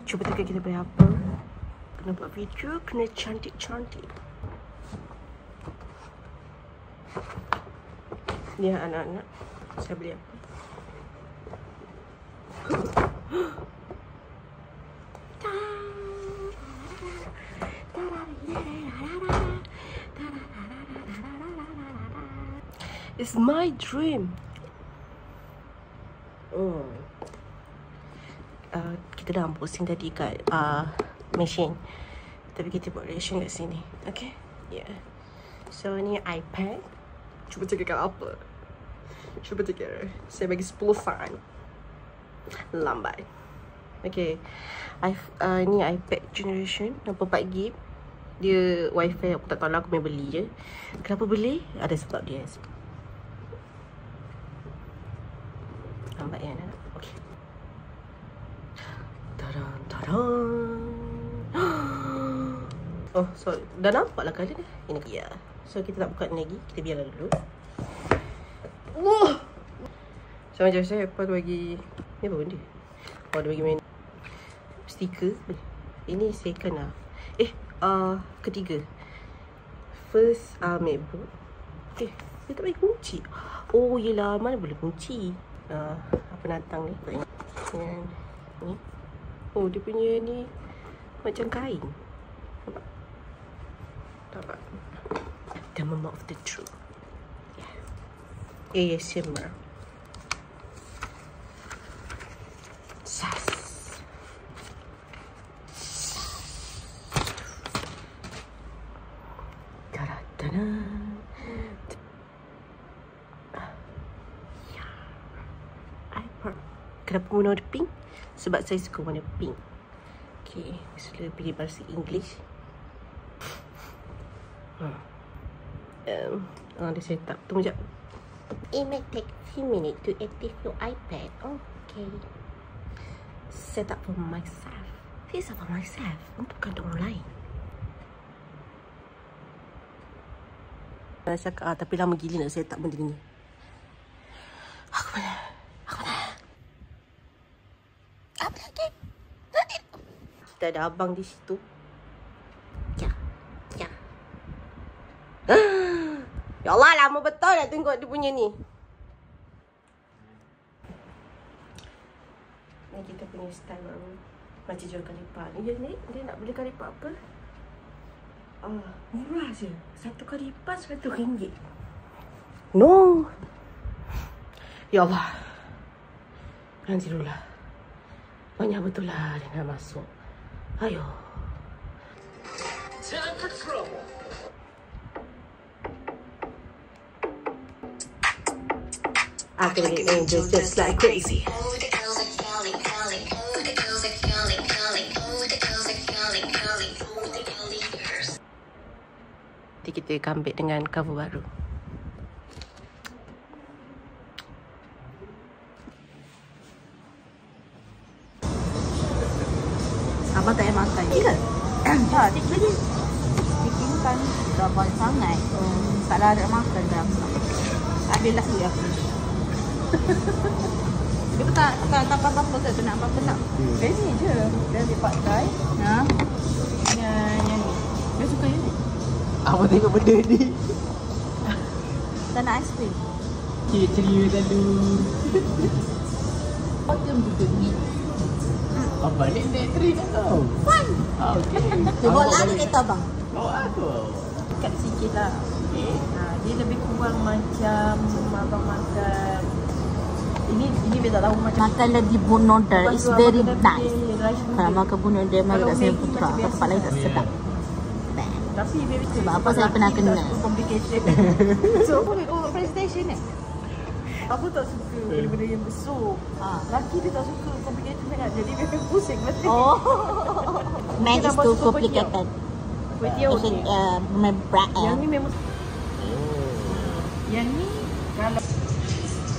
Cuba tengok kita boleh apa. Kena buat video, kena cantik-cantik. Ni anak-anak, saya beli apa? It's my dream. Kita dah posting tadi kat machine, tapi kita buat reaction kat sini. Okay? Yeah. So ni iPad. Cuba cakap apa? Cuba cakap. Saya bagi 10 sign. Lambat. Okay. Ni iPad generation 64GB. Dia wifi, aku tak tahu lah, aku main beli je. Kenapa beli? Ada sebab dia. Lambat ya anak. Okay. Tadam, tadam. Oh, so dah nampak lah kali ni. Ini ya. So kita tak buka ni lagi. Kita biarkan dulu. So macam saya apa bagi ni apa benda? Oh, dia bagi main stiker. Ini second lah. Ketiga. First MacBook. Dia tak bagi kunci. Oh yelah, mana boleh kunci. Apa datang ni? Dengan ni. Oh, dia punya ni macam kain. Nampak? Nampak? The moment of the truth. Yeah. ASMR. Sas. Ta-da-da-da. Kenapa guna warna pink? Sebab saya suka warna pink. Okay, saya pilih bahasa English. Dia set up. Tunggu sekejap. It may take few minutes to active your iPad. Okay. Set up for myself. This is for myself. Bukan untuk orang lain. Saya cakap, tapi lama gila nak set up benda ni. Aku mana? Apa lagi? Kita ada abang di situ. Ya. Ya Allah, lama betul nak tengok dia punya ni. Ni kita punya style baru. Macam jual kalipak. Dia nak beli kalipak apa? Murah je. Satu kalipak RM100. No. Ya Allah. Nanti dulu lah. Banyak betul lah dia nak masuk. Ayo. Time for trouble. I can get angels just like crazy. Nanti kita comeback dengan cover baru. Abang tak payah makan je ke? Ya, adik lagi. Bikin kan dah banyak sangat. Tak ada makan dah. Habislah tu aku. Dia tak apa-apa ke? Tak nak apa-apa tak? Ini je. Dia lipat try. Yang ni. Dia suka yang ni. Apa tengok benda ni? Tak nak aiskrim. Ceria selalu. Macam juga ni. Abang ni treat tau. Fun. Okay. Bawa lah ni kereta abang. Bawa aku. Kat sikit lah. Okay. Dia lebih kurang macam abang makan. Ini dia tak tahu macam. Makan lagi bunodal is very nice. Kalau makan bunodal memang tak saya putra. Tempat lain tak sedap. Tapi sebab apa saya pernah kena. Complication. So apa dia bawa PlayStation ni? Aku tak suka benda-benda yang besar. Laki dia tak suka complicated sangat. Jadi memang pusing mesti. Oh. Man is too complicated. Actually, Yang ni memang. Yang ni kalau.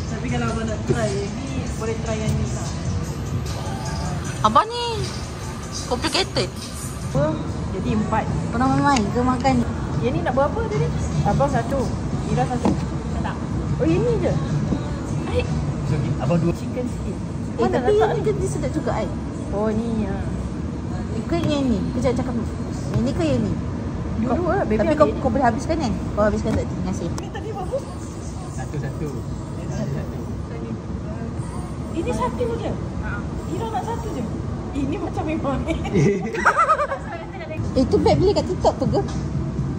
Tapi kalau abang nak try, ni boleh try yang ni lah. Abang ni complicated. Jadi 4. Pernah main ke makan? Yang ni nak berapa tadi? Abang 1. Ira 1. Tak. Oh ini je. Abang 2 chicken skin. Mana tapi letak ni dia sedap juga ai. Oh ni ya. ke yang ni? Kejap cakap. Yang ni ke yang ni? Dua-dua baby. Tapi kau boleh habiskan kan? Kau habiskan tak? Terima kasih. Ni tadi berapa? Satu. Ini satu je. Ira nak satu je. Ini macam memang ni. Itu beg beli kat TikTok tu ke?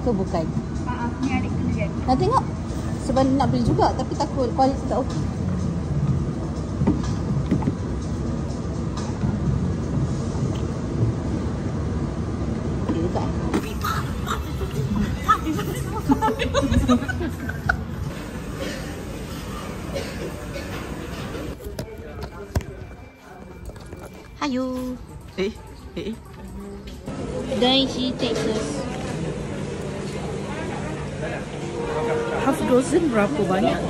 Ke bukan? Ni adik kena kan. Nak tengok. Sebab nak beli juga tapi takut kualiti tak okey. Okey juga. Hayu. Then she takes us. Half dozen berapa banyak?